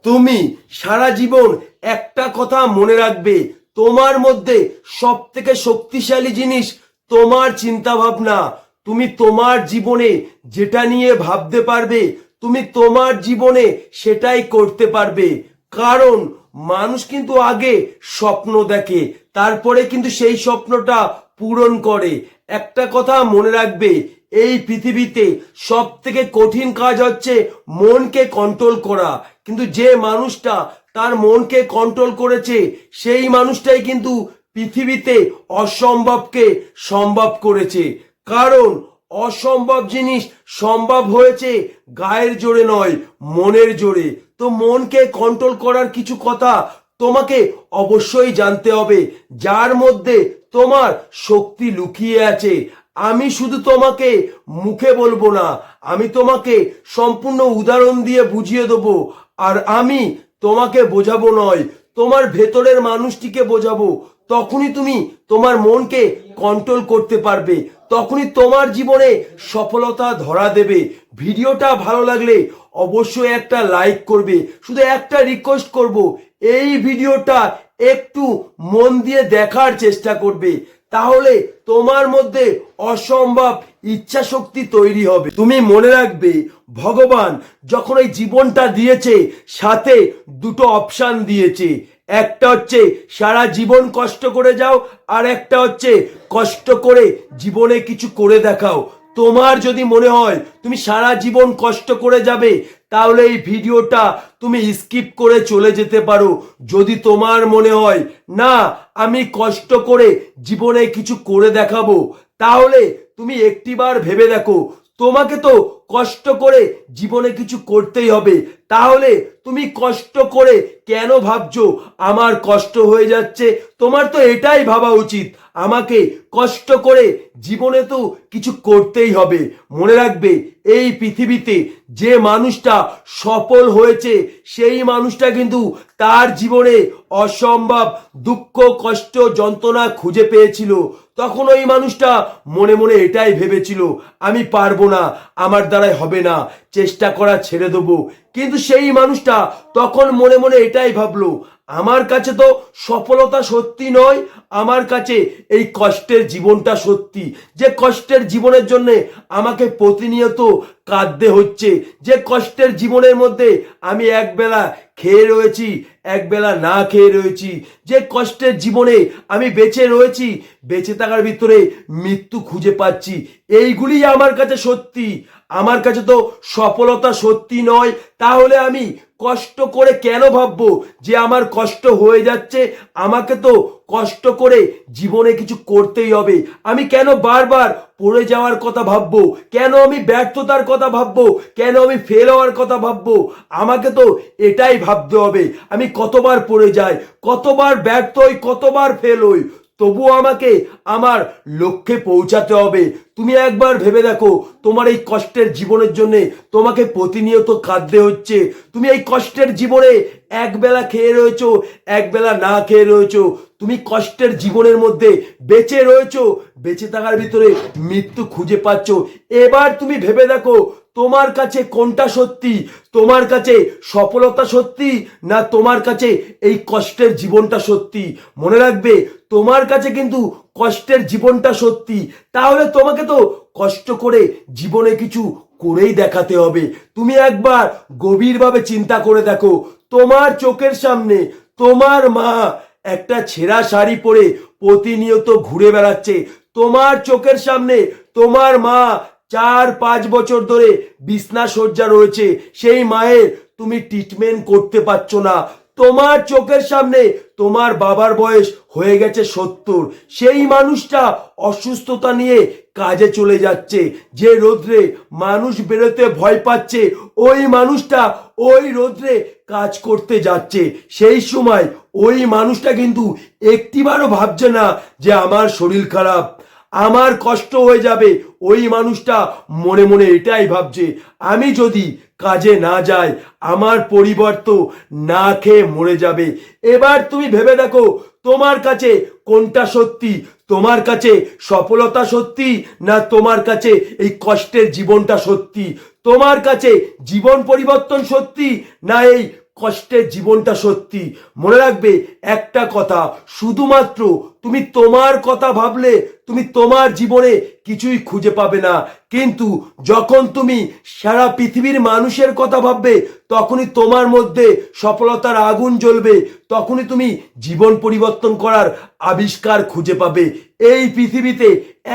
তুমি সারা জীবন একটা কথা মনে রাখবে, তোমার মধ্যে সব থেকে শক্তিশালী জিনিস তোমার চিন্তা ভাবনা। তুমি তোমার জীবনে যেটা নিয়ে ভাবতে পারবে, তুমি তোমার জীবনে সেটাই করতে পারবে। কারণ মানুষ কিন্তু আগে স্বপ্ন দেখে, তারপরে কিন্তু সেই স্বপ্নটা পূরণ করে। একটা কথা মনে রাখবে, এই পৃথিবীতে সব থেকে কঠিন কাজ হচ্ছে মনকে কন্ট্রোল করা। কিন্তু যে মানুষটা তার মনকে কন্ট্রোল করেছে, সেই মানুষটাই কিন্তু পৃথিবীতে অসম্ভবকে সম্ভব করেছে। কারণ অসম্ভব জিনিস সম্ভব হয়েছে গায়ের জোরে নয়, মনের জোরে। তো মনকে কন্ট্রোল করার কিছু কথা তোমাকে অবশ্যই জানতে হবে, যার মধ্যে তোমার শক্তি লুকিয়ে আছে। আমি শুধু তোমাকে মুখে বলবো না, আমি তোমাকে সম্পূর্ণ উদাহরণ দিয়ে বুঝিয়ে দেবো। আর আমি তোমাকে বোঝাবো নয়, তোমার ভেতরের মানুষটিকে বোঝাবো। তখনই তুমি তোমার মনকে কন্ট্রোল করতে পারবে, তখনই তোমার জীবনে সফলতা ধরা দেবে। ভিডিওটা ভালো লাগলে অবশ্যই একটা লাইক করবে। শুধু একটা রিকোয়েস্ট করব, এই ভিডিওটা একটু মন দিয়ে দেখার চেষ্টা করবে, তাহলে তোমার মধ্যে অসম্ভব ইচ্ছা শক্তি তৈরি হবে। তুমি মনে রাখবে, ভগবান যখন এই জীবনটা দিয়েছে, সাথে দুটো অপশন দিয়েছে। একটা হচ্ছে সারা জীবন কষ্ট করে যাও, আর একটা হচ্ছে কষ্ট করে জীবনে কিছু করে দেখাও। তোমার যদি মনে হয় তুমি সারা জীবন কষ্ট করে যাবে, তাহলে এই ভিডিওটা তুমি স্কিপ করে চলে যেতে পারো। যদি তোমার মনে হয় না, আমি কষ্ট করে জীবনে কিছু করে দেখাবো, তাহলে তুমি একটিবার ভেবে দেখো, তোমাকে তো কষ্ট করে জীবনে কিছু করতেই হবে। তাহলে তুমি কষ্ট করে কেন ভাবছো আমার কষ্ট হয়ে যাচ্ছে? তোমার তো এটাই ভাবা উচিত, আমাকে কষ্ট করে জীবনে তো কিছু করতেই হবে। মনে রাখবে, এই পৃথিবীতে যে মানুষটা সফল হয়েছে, সেই মানুষটা কিন্তু তার জীবনে অসম্ভব দুঃখ, কষ্ট, যন্ত্রণা খুঁজে পেয়েছিল। তখন ওই মানুষটা মনে মনে এটাই ভেবেছিল, আমি পারবো না, আমার দ্বারাই হবে না, চেষ্টা করা ছেড়ে দেবো। কিন্তু সেই মানুষটা তখন মনে মনে এটাই ভাবলো, আমার কাছে তো সফলতা সত্যি নয়, আমার কাছে এই কষ্টের জীবনটা সত্যি। যে কষ্টের জীবনের জন্য আমাকে প্রতিনিয়ত কাঁদতে হচ্ছে, যে কষ্টের জীবনের মধ্যে আমি একবেলা খেয়ে রয়েছি, একবেলা না খেয়ে রয়েছি, যে কষ্টের জীবনে আমি বেঁচে রয়েছি, বেঁচে থাকার ভিতরে মৃত্যু খুঁজে পাচ্ছি, এইগুলি আমার কাছে সত্যি। আমার কাছে তো সফলতা সত্যি নয়, তাহলে আমি কষ্ট করে কেন ভাববো যে আমার কষ্ট হয়ে যাচ্ছে? আমাকে তো কষ্ট করে জীবনে কিছু করতেই হবে। আমি কেন বারবার পড়ে যাওয়ার কথা ভাববো? কেন আমি ব্যর্থতার কথা ভাববো? কেন আমি ফেল হওয়ার কথা ভাববো? আমাকে তো এটাই ভাবতে হবে, আমি কতবার পড়ে যাই, কতবার ব্যর্থ হই, কতবার ফেল হই, তবুও আমাকে আমার লক্ষ্যে পৌঁছাতে হবে। তুমি একবার ভেবে দেখো, তোমার এই কষ্টের জীবনের জন্য তোমাকে প্রতিনিয়ত কাঁদতে হচ্ছে। তুমি এই কষ্টের জীবনে একবেলা খেয়ে রয়েছো, একবেলা না খেয়ে রয়েছো, তুমি কষ্টের জীবনের মধ্যে বেঁচে রয়েছো, বেঁচে থাকার ভিতরে মৃত্যু খুঁজে পাচ্ছ। এবার তুমি ভেবে দেখো, তোমার কাছে কোনটা সত্যি? তোমার কাছে সফলতা সত্যি, না তোমার কাছে এই কষ্টের জীবনটা সত্যি? মনে রাখবে, তোমার কাছে কিন্তু কষ্টের জীবনটা সত্যি। তাহলে তোমাকে তো কষ্ট করে জীবনে কিছু করেই দেখাতে হবে। তুমি একবার গভীরভাবে চিন্তা করে দেখো, তোমার চোখের সামনে তোমার মা একটা ছেঁড়া শাড়ি পরে প্রতিনিয়ত ঘুরে বেড়াচ্ছে। তোমার চোখের সামনে তোমার মা 4-5 বছর ধরে বিছনা শয্যা রয়েছে, সেই মায়ের তুমি ট্রিটমেন্ট করতে পারছো না। তোমার চোখের সামনে তোমার বাবার বয়স হয়ে গেছে 70, সেই মানুষটা অসুস্থতা নিয়ে কাজে চলে যাচ্ছে। যে রোদ্রে মানুষ বেরোতে ভয় পাচ্ছে, ওই মানুষটা ওই রোদ্রে কাজ করতে যাচ্ছে। সেই সময় ওই মানুষটা কিন্তু একটিবারও ভাবছে না যে আমার শরীর খারাপ, আমার কষ্ট হয়ে যাবে। ওই মানুষটা মনে মনে এটাই ভাবছে, আমি যদি কাজে না যাই, আমার পরিবার তো না খেয়ে মরে যাবে। এবার তুমি ভেবে দেখো, তোমার কাছে কোনটা সত্যি? তোমার কাছে সফলতা সত্যি, না তোমার কাছে এই কষ্টের জীবনটা সত্যি? তোমার কাছে জীবন পরিবর্তন সত্যি, না এই কষ্টের জীবনটা সত্যি। মনে রাখবে একটা কথা, শুধুমাত্র তুমি তোমার কথা ভাবলে তুমি তোমার জীবনে কিছুই খুঁজে পাবে না, কিন্তু যখন তুমি সারা পৃথিবীর মানুষের কথা ভাববে তখনই তোমার মধ্যে সফলতার আগুন জ্বলবে, তখনই তুমি জীবন পরিবর্তন করার আবিষ্কার খুঁজে পাবে। এই পৃথিবীতে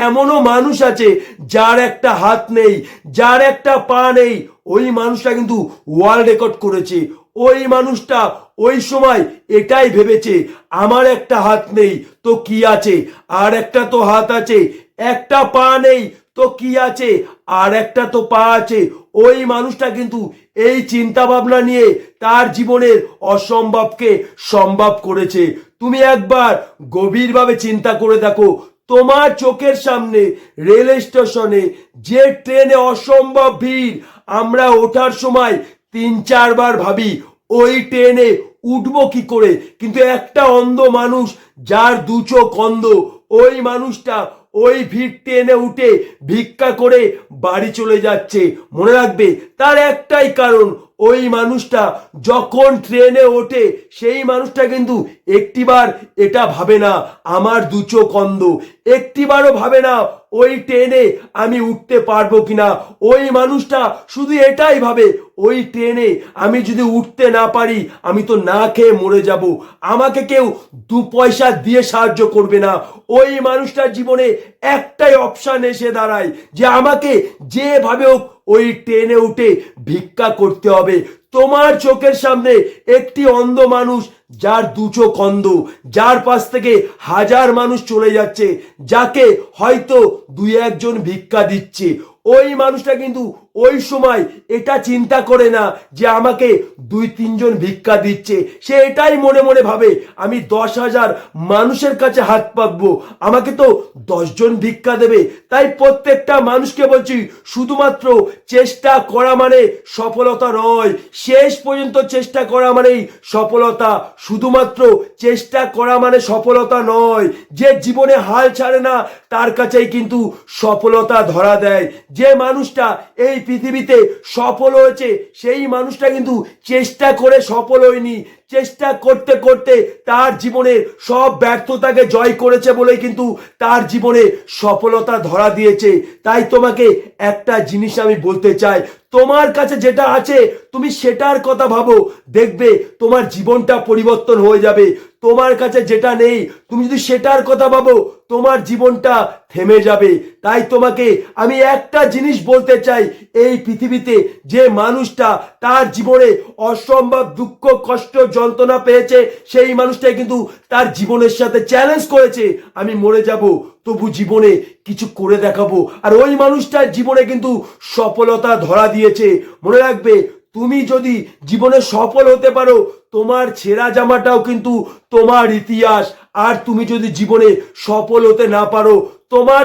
এমনও মানুষ আছে যার একটা হাত নেই, যার একটা পা নেই, ওই মানুষটা কিন্তু ওয়ার্ল্ড রেকর্ড করেছে। ওই মানুষটা ওই সময় এটাই ভেবেছে, আমার একটা হাত নেই তো কি আছে, আর একটা তো হাত আছে, একটা পা নেই তো কি আছে, আর একটা তো পা আছে। ওই মানুষটা কিন্তু এই চিন্তা ভাবনা নিয়ে তার জীবনের অসম্ভবকে সম্ভব করেছে। তুমি একবার গভীরভাবে চিন্তা করে দেখো, তোমার চোখের সামনে রেল স্টেশনে যে ট্রেনে অসম্ভব ভিড়, আমরা ওঠার সময় 3-4 বার ভাবি ওই ট্রেনে উঠবো কি করে, কিন্তু একটা অন্ধ মানুষ যার 2 চোখ অন্ধ, ওই মানুষটা ওই ভিড় ট্রেনে উঠে ভিক্ষা করে বাড়ি চলে যাচ্ছে। মনে রাখবে তার একটাই কারণ, ওই মানুষটা যখন ট্রেনে ওঠে সেই মানুষটা কিন্তু একটিবার এটা ভাবে না আমার 2 চোখ অন্ধ, একটিবারও ভাবে না ওই ট্রেনে আমি উঠতে পারবো কিনা। ওই মানুষটা শুধু এটাই ভাবে, ওই ট্রেনে আমি যদি উঠতে না পারি আমি তো না খেয়ে মরে যাব, আমাকে কেউ 2 পয়সা দিয়ে সাহায্য করবে না। ওই মানুষটার জীবনে একটাই অপশন এসে দাঁড়ায় যে আমাকে যেভাবে হোক ওই ট্রেনে উঠে ভিক্ষা করতে হবে। তোমার চোখের সামনে একটি অন্ধ মানুষ যার 2 চোখ অন্ধ, যার পাশ থেকে হাজার মানুষ চলে যাচ্ছে, যাকে হয়তো 2-1 জন ভিক্ষা দিচ্ছে, ওই মানুষটা কিন্তু ওই সময় এটা চিন্তা করে না যে আমাকে 2-3 জন ভিক্ষা দিচ্ছে। সে এটাই মনে মনে ভাবে আমি 10,000 মানুষের কাছে হাত পাতবো, আমাকে তো 10 জন ভিক্ষা দেবে। তাই প্রত্যেকটা মানুষকে বলছি, শুধুমাত্র চেষ্টা করা মানে সফলতা নয়, শেষ পর্যন্ত চেষ্টা করা মানেই সফলতা। শুধুমাত্র চেষ্টা করা মানে সফলতা নয়, যে জীবনে হাল ছাড়ে না তার কাছেই কিন্তু সফলতা ধরা দেয়। যে মানুষটা এই পৃথিবীতে সফল হয়েছে সেই মানুষটা কিন্তু চেষ্টা করে সফল হয়নি, চেষ্টা করতে করতে তার জীবনে সব ব্যর্থতাকে জয় করেছে বলেই কিন্তু তার জীবনে সফলতা ধরা দিয়েছে। তাই তোমাকে একটা জিনিস আমি বলতে চাই, তোমার কাছে যেটা আছে তুমি সেটার কথা ভাবো, দেখবে তোমার জীবনটা পরিবর্তন হয়ে যাবে। তোমার কাছে যেটা নেই তুমি যদি সেটার কথা ভাবো তোমার জীবনটা থেমে যাবে। তাই তোমাকে আমি একটা জিনিস বলতে চাই, এই পৃথিবীতে যে মানুষটা তার জীবনে অসম্ভব দুঃখ কষ্ট যন্ত্রণা পেয়েছে সেই মানুষটাই কিন্তু তার জীবনের সাথে চ্যালেঞ্জ করেছে আমি মরে যাব তবু জীবনে কিছু করে দেখাবো, আর ওই মানুষটার জীবনে কিন্তু সফলতা ধরা দিয়েছে। মনে রাখবে তুমি যদি জীবনে সফল হতে পারো তোমার ছেঁড়া জামাটাও কিন্তু তোমার ইতিহাস, আর তুমি যদি জীবনে সফল হতে না পারো তোমার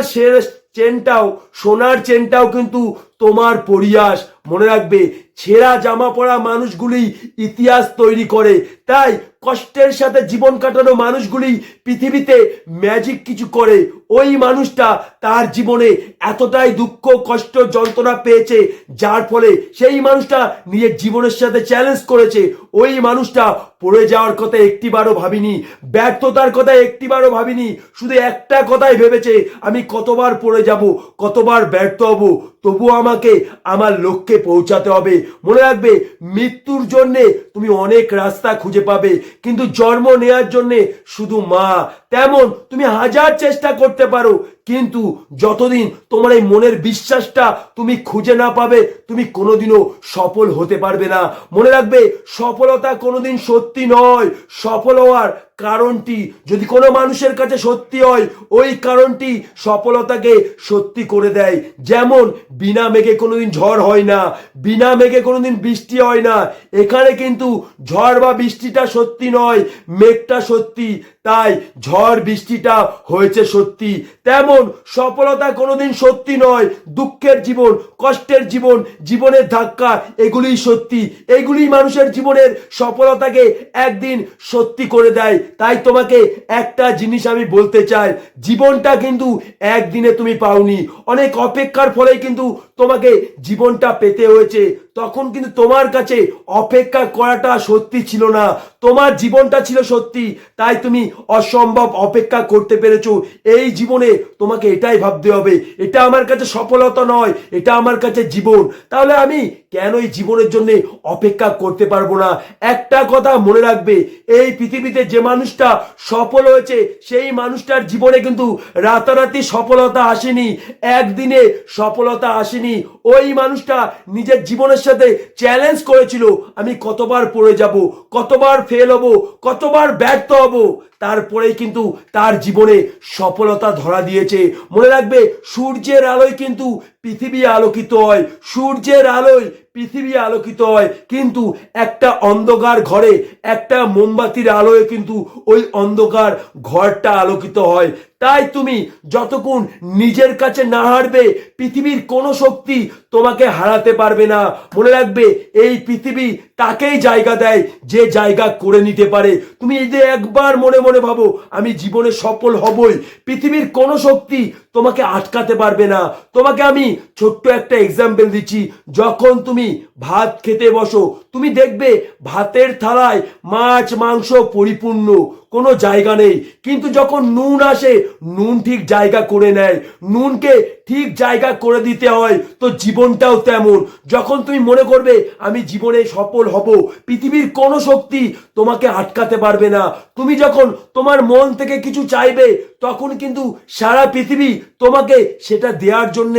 চেনটাও সোনার চেনটাও কিন্তু তোমার পরিহাস। মনে রাখবে ছেঁড়া জামা পরা মানুষগুলি ইতিহাস তৈরি করে, তাই কষ্টের সাথে জীবন কাটানো মানুষগুলি পৃথিবীতে ম্যাজিক কিছু করে। ওই মানুষটা তার জীবনে এতটাই দুঃখ কষ্ট যন্ত্রণা পেয়েছে যার ফলে সেই মানুষটা নিজের জীবনের সাথে চ্যালেঞ্জ করেছে। ওই মানুষটা পড়ে যাওয়ার কথা একটিবারও ভাবিনি, ব্যর্থতার কথা একটিবারও ভাবিনি, শুধু একটা কথাই ভেবেছে আমি কতবার পড়ে যাব কতবার ব্যর্থ হব তবু আমাকে আমার লক্ষ্যে পৌঁছাতে হবে। মনে রাখবে মৃত্যুর জন্যে তুমি অনেক রাস্তা খুঁজে পাবে, কিন্তু জন্ম নেওয়ার জন্যে শুধু মা। তেমন তুমি হাজার চেষ্টা করতে পারো, কিন্তু যতদিন তোমার এই মনের বিশ্বাসটা তুমি খুঁজে না পাবে তুমি কোনোদিনও সফল হতে পারবে না। মনে রাখবে সফলতা কোনোদিন সত্যি নয়, সফল হওয়ার কারণটি যদি কোনো মানুষের কাছে সত্যি হয় ওই কারণটি সফলতাকে সত্যি করে দেয়। যেমন বিনা মেঘে কোনোদিন ঝড় হয় না, বিনা মেঘে কোনোদিন বৃষ্টি হয় না, এখানে কিন্তু ঝড় বা বৃষ্টিটা সত্যি নয়, মেঘটা সত্যি, তাই ঝড় বৃষ্টিটা হয়েছে সত্যি। তেমন সফলতা কোনোদিন সত্যি নয়, দুঃখের জীবন কষ্টের জীবন জীবনের ধাক্কা এগুলিই সত্যি, এগুলি মানুষের জীবনের সফলতাকে একদিন সত্যি করে দেয়। তাই তোমাকে একটা জিনিস আমি বলতে চাই, জীবনটা কিন্তু একদিনে তুমি পাওনি, অনেক অপেক্ষার ফলেই কিন্তু তোমাকে জীবনটা পেতে হয়েছে। তখন কিন্তু তোমার কাছে অপেক্ষা করাটা সত্যি ছিল না, তোমার জীবনটা ছিল সত্যি, তাই তুমি অসম্ভব অপেক্ষা করতে পেরেছো। এই জীবনে তোমাকে এটাই ভাবতে হবে, এটা আমার কাছে সফলতা নয়, এটা আমার কাছে জীবন। তাহলে আমি কেন এই জীবনের জন্য অপেক্ষা করতে পারবো না? একটা কথা মনে রাখবে, এই পৃথিবীতে যে মানুষটা সফল হয়েছে সেই মানুষটার জীবনে কিন্তু রাতারাতি সফলতা আসেনি, একদিনে সফলতা আসেনি। ওই মানুষটা নিজের জীবনের সাথে চ্যালেঞ্জ করেছিল, আমি কতবার পড়ে যাব, কতবার ফেল হব, কতবার ব্যর্থ হব, তারপরেই কিন্তু তার জীবনে সফলতা ধরা দিয়েছে। মনে রাখবে, সূর্যের আলোয় কিন্তু পৃথিবী আলোকিত হয়, সূর্যের আলোয় পৃথিবী আলোকিত হয়, কিন্তু একটা অন্ধকার ঘরে একটা মোমবাতির আলোয় কিন্তু ওই অন্ধকার ঘরটা আলোকিত হয়। তাই তুমি যতক্ষণ নিজের কাছে না হারবে, পৃথিবীর কোনো শক্তি তোমাকে হারাতে পারবে না। মনে রাখবে, এই পৃথিবী তাকেই জায়গা দেয় যে জায়গা করে নিতে পারে। তুমি এই যে একবার মনে মনে ভাবো আমি জীবনে সফল হবই, পৃথিবীর কোনো শক্তি তোমাকে আটকাতে পারবে না। তোমাকে আমি ছোট্ট একটা এক্সাম্পল দিচ্ছি, যখন তুমি ভাত খেতে বসো, তুমি দেখবে ভাতের থালায় মাছ মাংস পরিপূর্ণ, কোনো জায়গা নেই, কিন্তু যখন নুন আসে নুন ঠিক জায়গা করে নেয়, নুনকে ঠিক জায়গা করে দিতে হয়। তো জীবনটাও তেমন, যখন তুমি মনে করবে আমি জীবনে সফল হব, পৃথিবীর কোনো শক্তি তোমাকে আটকাতে পারবে না। তুমি যখন তোমার মন থেকে কিছু চাইবে, তখন কিন্তু সারা পৃথিবী তোমাকে সেটা দেওয়ার জন্য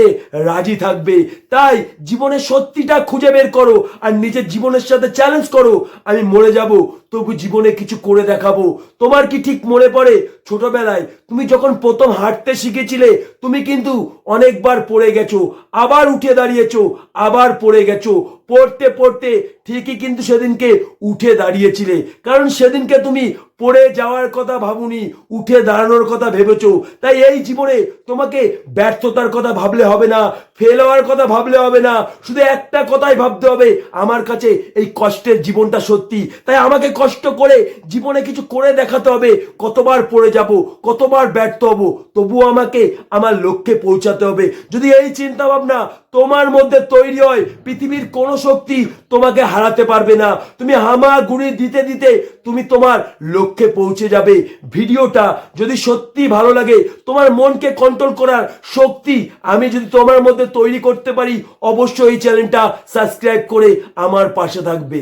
রাজি থাকবে। তাই জীবনে সত্যিটা খুঁজে বের করো আর নিজের জীবনের সাথে চ্যালেঞ্জ করো, আমি মরে যাব তবু জীবনে কিছু করে দেখাবো। তোমার কি ঠিক মনে পড়ে ছোটবেলায় তুমি যখন প্রথম হাঁটতে শিখেছিলে, তুমি কিন্তু অনেকবার পড়ে গেছো, আবার উঠে দাঁড়িয়েছো, আবার পড়ে গেছো, পড়তে পড়তে ঠিকই কিন্তু সেদিনকে উঠে দাঁড়িয়েছিলে, কারণ সেদিনকে তুমি পড়ে যাওয়ার কথা ভাবুনি, উঠে দাঁড়ানোর কথা ভেবেছো। তাই এই জীবনে তোমাকে ব্যর্থতার কথা ভাবলে হবে না, ফেল হওয়ার কথা ভাবলে হবে না, শুধু একটা কথাই ভাবতে হবে, আমার কাছে এই কষ্টের জীবনটা সত্যি, তাই আমাকে কষ্ট করে জীবনে কিছু করে দেখাতে হবে। কতবার পড়ে যাব, কতবার ব্যর্থ হব, তবুও আমাকে আমার লক্ষ্যে পৌঁছাতে হবে। যদি এই চিন্তা ভাবনা তোমার মধ্যে তৈরি হয়, পৃথিবীর কোনো শক্তি তোমাকে হারাতে পারবে না। তুমি হামাগুড়ি দিতে দিতে তুমি তোমার লক্ষ্যে পৌঁছে যাবে। ভিডিওটা যদি সত্যি ভালো লাগে, তোমার মনকে কন্ট্রোল করার শক্তি আমি যদি তোমার মধ্যে তৈরি করতে পারি, অবশ্যই এই চ্যানেলটা সাবস্ক্রাইব করে আমার পাশে থাকবে।